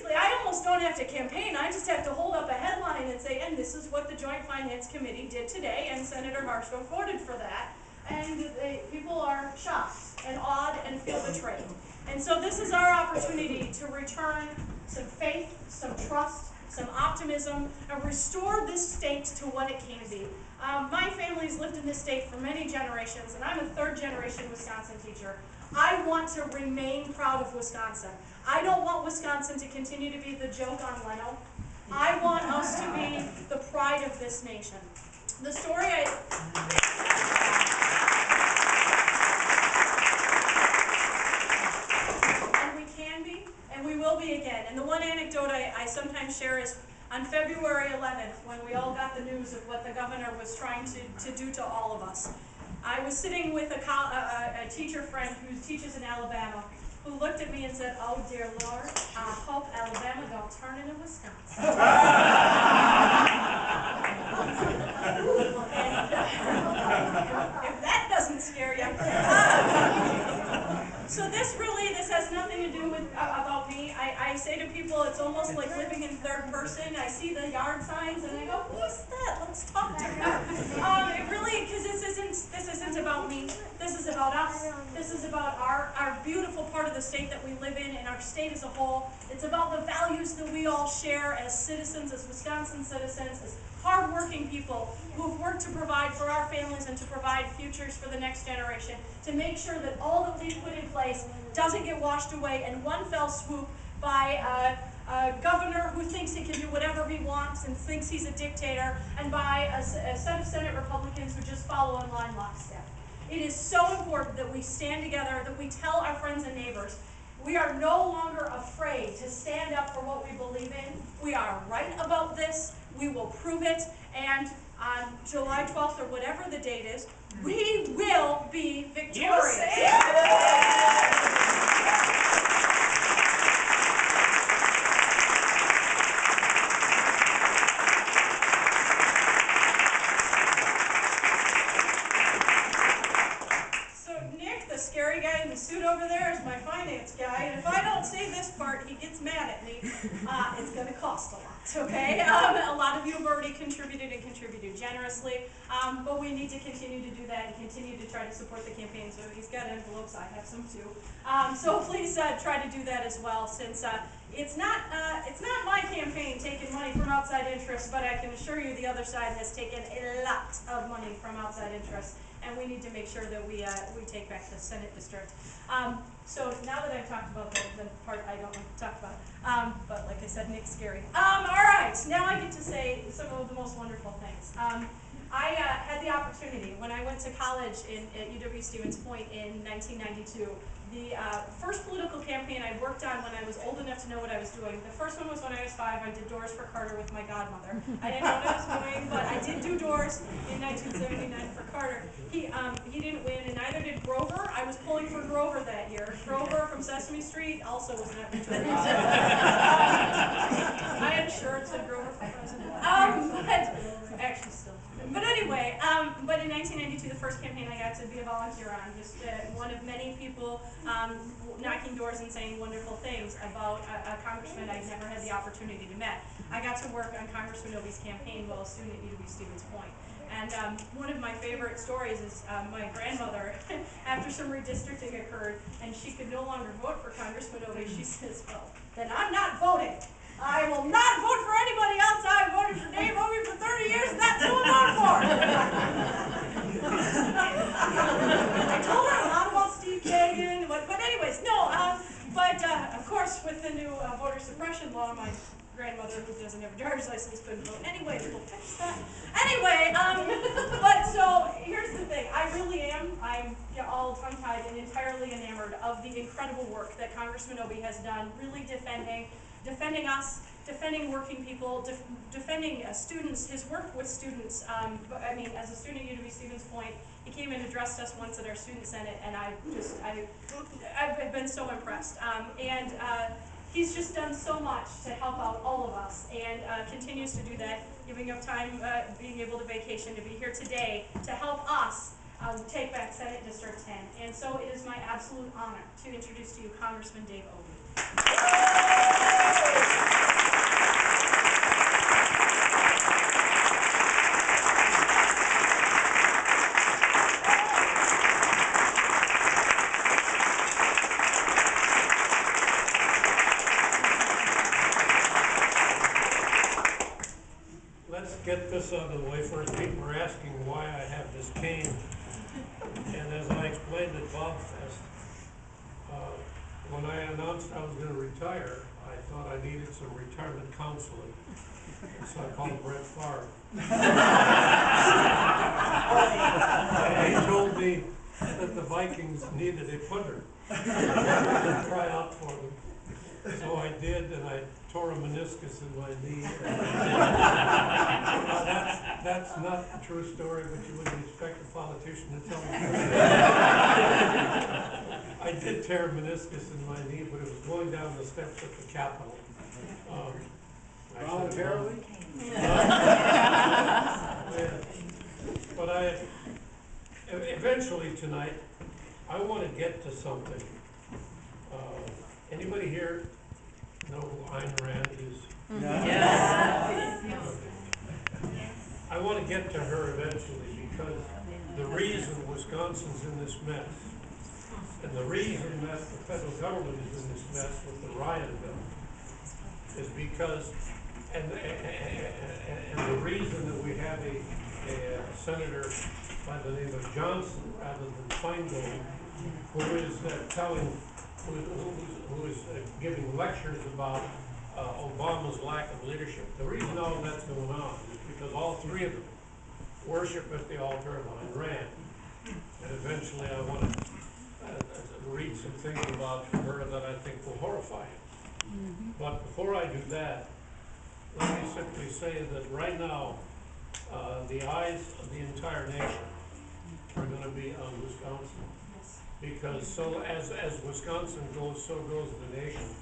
basically, I almost don't have to campaign. I just have to hold up a headline and say, and this is what the Joint Finance Committee did today, and Senator Harsdorf voted for that. And people are shocked and awed and feel betrayed. And so this is our opportunity to return some faith, some trust, some optimism, and restore this state to what it can be. My family's lived in this state for many generations, and I'm a third-generation Wisconsin teacher. I want to remain proud of Wisconsin. I don't want Wisconsin to continue to be the joke on Leno. I want us to be the pride of this nation. The story and we can be, and we will be again. And the one anecdote I sometimes share is on February 11th, when we all got the news of what the governor was trying to do to all of us. I was sitting with a teacher friend who teaches in Alabama, who looked at me and said, "Oh dear Lord, I hope Alabama don't turn into Wisconsin." If that doesn't scare you. So this has nothing to do with about me. I say to people, it's almost like living in third person. I see the yard signs and I go, "Who's that? Let's talk to her." It really, because this isn't about me. This is about us. This is about our beautiful part of the state that we live in and our state as a whole. It's about the values that we all share as citizens, as Wisconsin citizens, as hardworking people who have worked to provide for our families and to provide futures for the next generation, to make sure that all that we've put in place doesn't get washed away in one fell swoop by a governor who thinks he can do whatever he wants and thinks he's a dictator, and by a set of Senate Republicans who just follow in line lockstep. It is so important that we stand together, that we tell our friends and neighbors, we are no longer afraid to stand up for what we believe in. We are right about this. We will prove it. And on July 12th, or whatever the date is, we will be victorious. Scary guy in the suit over there is my finance guy, and if I don't say this part, he gets mad at me. It's going to cost a lot, okay? A lot of you have already contributed and contributed generously, but we need to continue to do that and continue to try to support the campaign. So he's got envelopes, I have some too. So please try to do that as well, since it's not my campaign taking money from outside interests, but I can assure you the other side has taken a lot of money from outside interests. And we need to make sure that we take back the Senate district. So now that I've talked about the part I don't like to talk about, but like I said, Nick's scary. All right, now I get to say some of the most wonderful things. I had the opportunity when I went to college at UW-Stevens Point in 1992. The first political campaign I worked on when I was old enough to know what I was doing. The first one was when I was 5. I did doors for Carter with my godmother. I didn't know what I was doing, but I did do doors in 1979 for Carter. He didn't win, and neither did Grover. I was pulling for Grover that year. Grover from Sesame Street also was not victorious. I had shirts and Grover for president. Actually still. But anyway, but in 1992, the first campaign I got to be a volunteer on, just one of many people knocking doors and saying wonderful things about a congressman I'd never had the opportunity to meet. I got to work on Congressman Menomonie's campaign while a student at UW-Stevens Point. And one of my favorite stories is my grandmother, after some redistricting occurred, and she could no longer vote for Congressman Menomonie, she says, "Well, then I'm not voting. I will not vote for anybody else. I voted for Dave Obi for 30 years, and that's who I'm voting for." I told her a lot about Steve Kagan, but anyways, no. But of course, with the new voter suppression law, my grandmother, who doesn't have a driver's license, couldn't vote anyway. We'll fix that. Anyway, but so here's the thing. I really am. I'm all tongue-tied and entirely enamored of the incredible work that Congressman Obi has done, really defending us, defending working people, defending students, his work with students. I mean, as a student at UW-Stevens Point, he came and addressed us once at our student senate, and I've been so impressed. He's just done so much to help out all of us, and continues to do that, giving up time, being able to vacation to be here today to help us take back Senate District 10. And so it is my absolute honor to introduce to you Congressman Dave Obi. get this out of the way first. People are asking why I have this cane. And as I explained at Bob Fest, when I announced I was gonna retire, I thought I needed some retirement counseling. So I called Brett Favre. And he told me that the Vikings needed a punter to try out for them. So I did, and I tore a meniscus in my knee. That's not a true story, but you wouldn't expect a politician to tell me. I did tear a meniscus in my knee, but it was going down the steps of the Capitol. Voluntarily? Yeah. But eventually tonight, I want to get to something. Anybody here know who Ayn Rand is? Yes. I want to get to her eventually because the reason Wisconsin's in this mess, and the reason that the federal government is in this mess with the Ryan bill, is because, and the reason that we have a senator by the name of Johnson rather than Feingold, who is who is giving lectures about Obama's lack of leadership. The reason all that's going on is because all three of them worship at the altar of Ayn Rand. And eventually I want to read some things about her that I think will horrify you. But before I do that, let me simply say that right now, the eyes of the entire nation are going to be on Wisconsin. Because so as Wisconsin goes, so goes the nation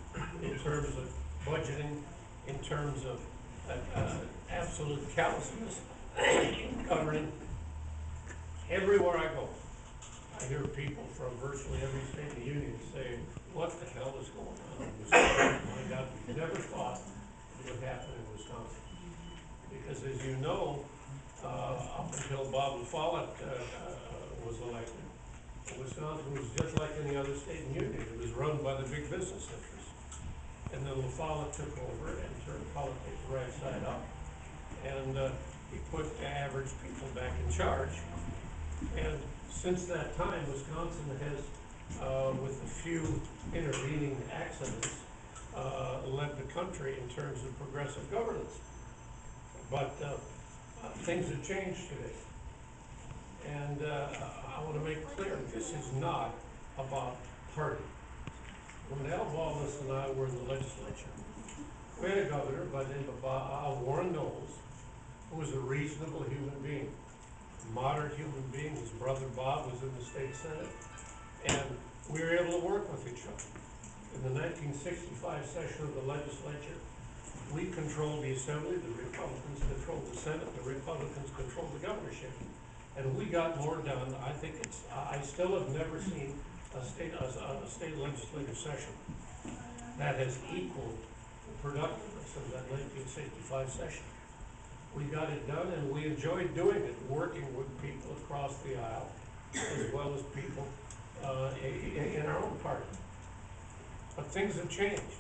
in terms of budgeting, in terms of absolute callousness in governing. Everywhere I go, I hear people from virtually every state of the union say, what the hell is going on in Wisconsin? My God, we never thought it would happen in Wisconsin. Because as you know, up until Bob Follett was elected, Wisconsin was just like any other state in the union. It was run by the big business interests. And then Follett took over and turned politics right side up. And he put the average people back in charge. And since that time, Wisconsin has, with a few intervening accidents, led the country in terms of progressive governance. But things have changed today. And I want to make clear, this is not about party. When Al Wallace and I were in the legislature, we had a governor by the name of Warren Knowles, who was a reasonable human being, a moderate human being. His brother Bob was in the state senate, and we were able to work with each other. In the 1965 session of the legislature, we controlled the assembly, the Republicans controlled the Senate, the Republicans controlled the governorship. And we got more done. I think I still have never seen a state legislative session that has equaled the productiveness of that 1965 session. We got it done, and we enjoyed doing it, working with people across the aisle, as well as people in our own party. But things have changed.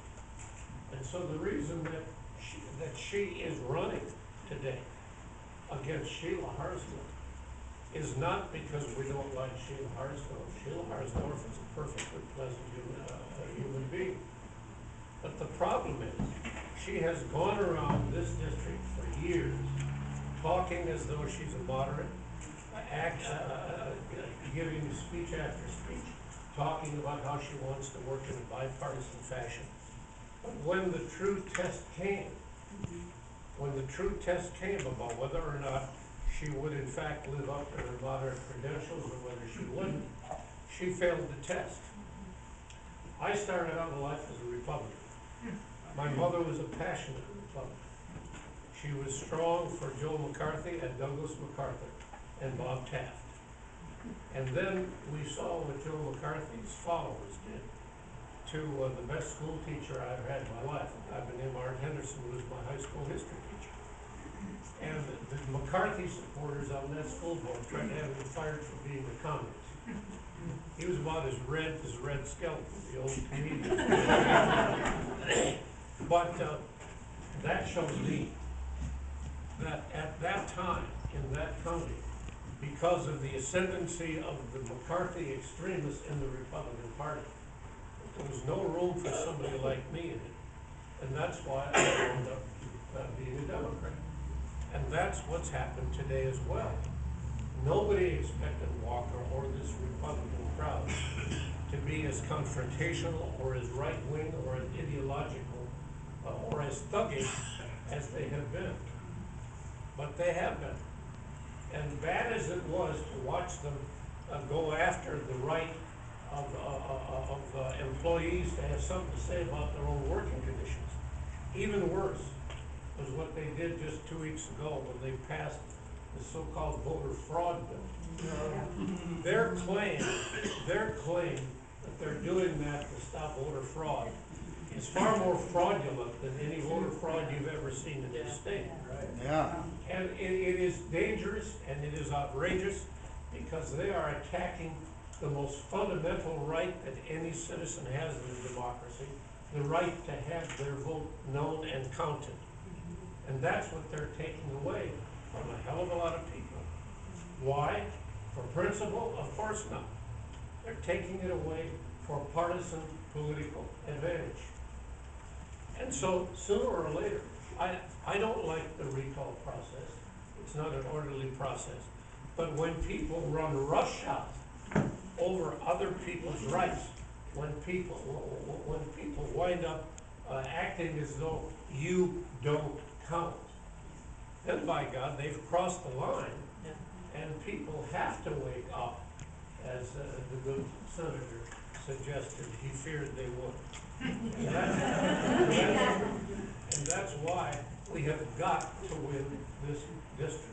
And so the reason that she is running today against Sheila Harsdorf is not because we don't like Sheila Harsdorf. Sheila Harsdorf is a perfectly pleasant human being. But the problem is, she has gone around this district for years, talking as though she's a moderate, giving speech after speech, talking about how she wants to work in a bipartisan fashion. But when the true test came, about whether or not she would in fact live up to her moderate credentials or whether she wouldn't, she failed the test. I started out in life as a Republican. My mother was a passionate Republican. She was strong for Joe McCarthy and Douglas MacArthur and Bob Taft. And then we saw what Joe McCarthy's followers did to the best school teacher I ever had in my life, a guy by the name of Art Henderson, who was my high school history teacher. And the McCarthy supporters on that school board tried to have him fired for being a communist. He was about as red as Red Skelton, the old comedian. But that shows me that at that time, in that county, because of the ascendancy of the McCarthy extremists in the Republican Party, there was no room for somebody like me in it. And that's why I wound up being a Democrat. And that's what's happened today as well. Nobody expected Walker or this Republican crowd to be as confrontational or as right-wing or as ideological or as thuggish as they have been. But they have been. And bad as it was to watch them go after the right of employees to have something to say about their own working conditions, even worse was what they did just 2 weeks ago when they passed the so-called voter fraud bill. Their claim that they're doing that to stop voter fraud is far more fraudulent than any voter fraud you've ever seen in this state. Yeah. And it is dangerous and it is outrageous because they are attacking the most fundamental right that any citizen has in a democracy, the right to have their vote known and counted. And that's what they're taking away from a hell of a lot of people. Why? For principle? Of course not. They're taking it away for partisan political advantage. And so sooner or later, I don't like the recall process. It's not an orderly process. But when people run roughshod over other people's rights, when people wind up acting as though you don't count, then by God, they've crossed the line, and people have to wake up, as the good senator suggested he feared they would. And that's why we have got to win this district.